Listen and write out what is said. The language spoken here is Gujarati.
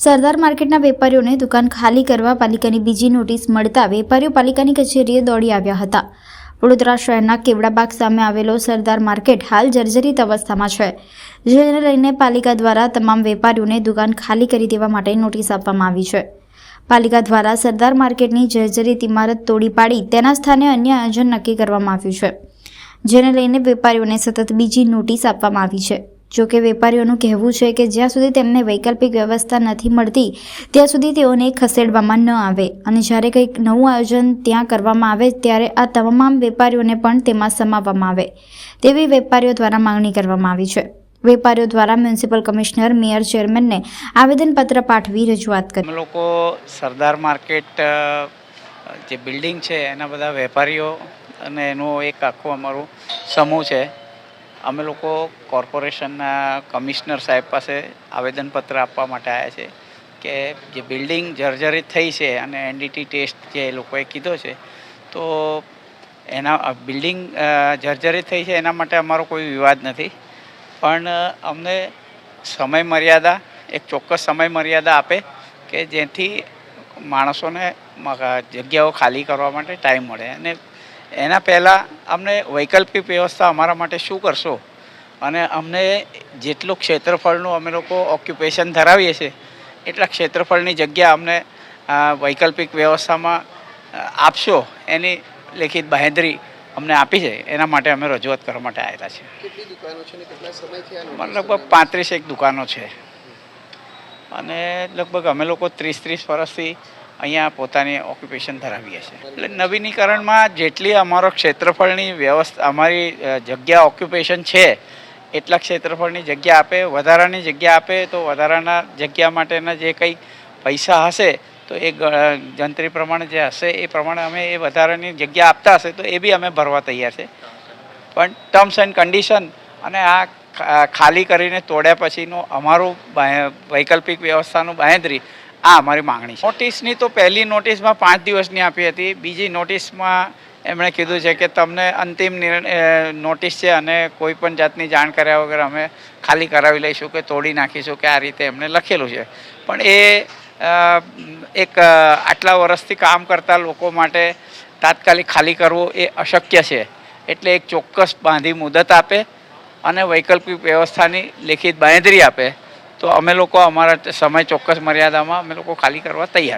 સરદાર માર્કેટના વેપારીઓને દુકાન ખાલી કરવા પાલિકાની બીજી નોટિસ મળતા વેપારીઓ પાલિકાની કચેરીએ દોડી આવ્યા હતા। વડોદરા શહેરના કેવડાબાગ સામે આવેલો સરદાર માર્કેટ હાલ જર્જરિત અવસ્થામાં છે, જેને લઈને પાલિકા દ્વારા તમામ વેપારીઓને દુકાન ખાલી કરી દેવા માટે નોટિસ આપવામાં આવી છે। પાલિકા દ્વારા સરદાર માર્કેટની જર્જરિત ઇમારત તોડી પાડી તેના સ્થાને અન્ય આયોજન નક્કી કરવામાં આવ્યું છે, જેને લઈને વેપારીઓને સતત બીજી નોટિસ આપવામાં આવી છે। જોકે વેપારીઓનું કહેવું છે કે જ્યાં સુધી તેમને વૈકલ્પિક વ્યવસ્થા નથી મળતી ત્યાં સુધી તેઓને ખસેડવામાં ન આવે અને જ્યારે કંઈક નવું આયોજન ત્યાં કરવામાં આવે ત્યારે આ તમામ વેપારીઓને પણ તેમાં સમાવવામાં આવે તેવી વેપારીઓ દ્વારા માંગણી કરવામાં આવી છે। વેપારીઓ દ્વારા મ્યુનિસિપલ કમિશનર, મેયર, ચેરમેનને આવેદનપત્ર પાઠવી રજૂઆત કરી। અમે લોકો સરદાર માર્કેટ જે બિલ્ડિંગ છે એના બધા વેપારીઓ અને એનો એક આખો અમારો સમૂહ છે। અમે લોકો કોર્પોરેશનના કમિશનર સાહેબ પાસે આવેદનપત્ર આપવા માટે આવ્યા છે કે જે બિલ્ડિંગ જર્જરિત થઈ છે અને એનડીટી ટેસ્ટ જે એ લોકોએ કીધો છે તો એના બિલ્ડિંગ જર્જરિત થઈ છે એના માટે અમારો કોઈ વિવાદ નથી, પણ અમને સમય મર્યાદા એક ચોક્કસ સમય મર્યાદા આપે કે જેથી માણસોને જગ્યાઓ ખાલી કરવા માટે ટાઈમ મળે અને એના પહેલાં અમને વૈકલ્પિક વ્યવસ્થા અમારા માટે શું કરશો અને અમને જેટલું ક્ષેત્રફળનું અમે લોકો ઓક્યુપેશન ધરાવીએ છીએ એટલા ક્ષેત્રફળની જગ્યા અમને વૈકલ્પિક વ્યવસ્થામાં આપશો એની લેખિત બાંહેધરી અમને આપી છે। એના માટે અમે રજૂઆત કરવા માટે આવેલા છે। કેટલી દુકાનો છે ને કેટલા સમયથી લગભગ 35 દુકાનો છે અને લગભગ અમે લોકો 30 વર્ષથી અહીંયા પોતાની ઓક્યુપેશન ધરાવીએ છીએ। એટલે નવીનીકરણમાં જેટલી અમારો ક્ષેત્રફળની વ્યવસ્થા અમારી જગ્યા ઓક્યુપેશન છે એટલા ક્ષેત્રફળની જગ્યા આપે, વધારાની જગ્યા આપે તો વધારાના જગ્યા માટેના જે કંઈ પૈસા હશે તો એ જંત્રી પ્રમાણે જે હશે એ પ્રમાણે અમે એ વધારાની જગ્યા આપતા હશે તો એ બી અમે ભરવા તૈયાર છે, પણ ટર્મ્સ એન્ડ કન્ડિશન અને આ ખાલી કરીને તોડ્યા પછીનું અમારું વૈકલ્પિક વ્યવસ્થાનું બાંહેધરી આ અમારી માંગણી છે। નોટિસની તો પહેલી નોટિસમાં 5 દિવસની આપી હતી, બીજી નોટિસમાં એમણે કીધું છે કે તમને અંતિમ નોટિસ છે અને કોઈ પણ જાતની જાણ કર્યા વગર અમે ખાલી કરાવી લઈશું કે તોડી નાખીશું કે આ રીતે એમણે લખેલું છે, પણ એ એક આટલા વર્ષથી કામ કરતા લોકો માટે તાત્કાલિક ખાલી કરવું એ અશક્ય છે। એટલે એક ચોક્કસ બાંધી મુદત આપે અને વૈકલ્પિક વ્યવસ્થાની લેખિત બાંહેધરી આપે તો અમે લોકો અમારા સમય ચોક્કસ મર્યાદામાં અમે લોકો ખાલી કરવા તૈયાર